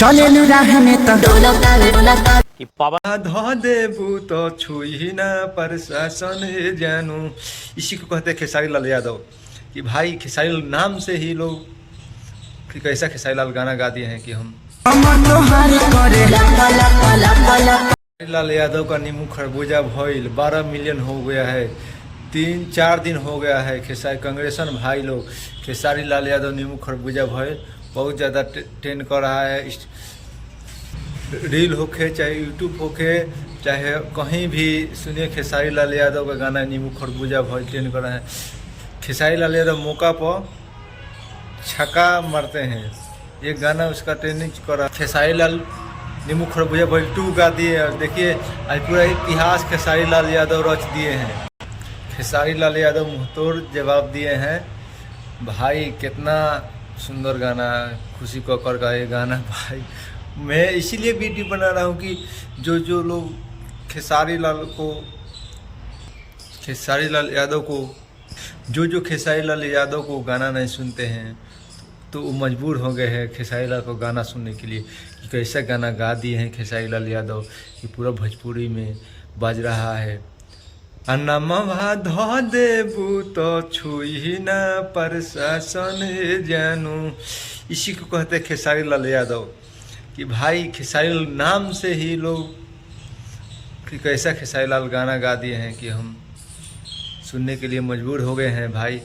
चले रहने तो कि पावन धो देबू तो छुई ना प्रशासन जानू। इसी को कहते हैं खेसारी लाल यादव कि भाई खेसारी लाल नाम से ही लोग कि कैसा खेसारी लाल गाना गा दिए हैं कि हम खेसारी लाल यादव का नींबू खरबूजा भइल 12 मिलियन हो गया है। 3-4 दिन हो गया है खेसारी कांग्रेसन भाई लोग खेसारी लाल यादव नींबू खरबूजा भइल बहुत ज़्यादा ट्रेंड कर रहा है। रील होके चाहे यूट्यूब होके चाहे कहीं भी सुनिए खेसारी लाल यादव का गाना नींबू खरबूजा भइल ट्रेंड कर रहा है। खेसारी लाल यादव मौका पर छक्का मारते हैं, ये गाना उसका ट्रेंडिंग कर रहा है। खेसारी लाल नींबू खरबूजा भइल 2 गा दिए और देखिए आज पूरा इतिहास खेसारी लाल यादव रच दिए हैं। खेसारी लाल यादव मुंहतोड़ जवाब दिए हैं। भाई कितना सुंदर गाना, खुशी कक्कर का ये गाना भाई। मैं इसीलिए वीडियो बना रहा हूँ कि जो लोग खेसारी लाल यादव को गाना नहीं सुनते हैं तो वो मजबूर हो गए हैं खेसारी लाल को गाना सुनने के लिए कि कैसा गाना गा दिए हैं खेसारी लाल यादव कि पूरा भोजपुरी में बज रहा है। नमवा धो देबू तो छुई ना प्रशासन जानू। इसी को कहते हैं खेसारी लाल यादव कि भाई खेसारी लाल नाम से ही लोग कि कैसा खेसारी लाल गाना गा दिए हैं कि हम सुनने के लिए मजबूर हो गए हैं भाई।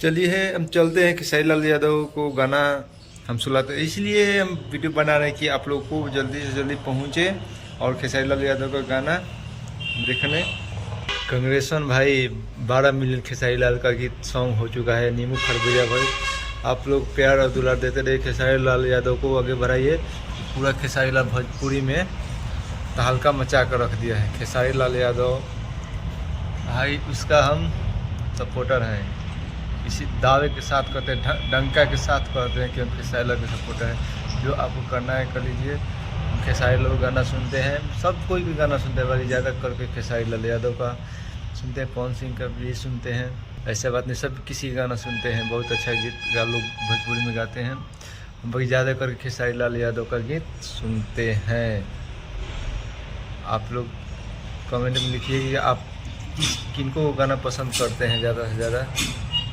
चलिए हम चलते हैं खेसारी लाल यादव को गाना हम सुनाते हैं, इसलिए हम वीडियो बना रहे हैं कि आप लोग को जल्दी से जल्दी पहुँचे और खेसारी लाल यादव का गाना देखने। कांग्रेसन भाई 12 मिलियन खेसारी लाल का गीत सॉन्ग हो चुका है नींबू खरबूजा भाई। आप लोग प्यार और दुलार देते रहे, खेसारी लाल यादव को आगे बढ़ाइए। पूरा खेसारी लाल भोजपुरी में तहलका मचा कर रख दिया है। खेसारी लाल यादव भाई उसका हम सपोर्टर हैं, इसी दावे के साथ कहते हैं, डंका के साथ कहते हैं कि हम खेसारी लाल के सपोर्टर हैं। जो आपको करना है कर लीजिए। खेसारी लाल गाना सुनते हैं, सब कोई भी गाना सुनते हैं, बड़ी ज़्यादा करके खेसारी लाल यादव का सुनते हैं, पवन सिंह का भी सुनते हैं। ऐसा बात नहीं, सब किसी गाना सुनते हैं। बहुत अच्छा गीत लोग भोजपुरी में गाते हैं, बड़ी ज़्यादा करके खेसारी लाल यादव का गीत सुनते हैं। आप लोग कमेंट में लिखिए कि आप किनको गाना पसंद करते हैं ज़्यादा से ज़्यादा।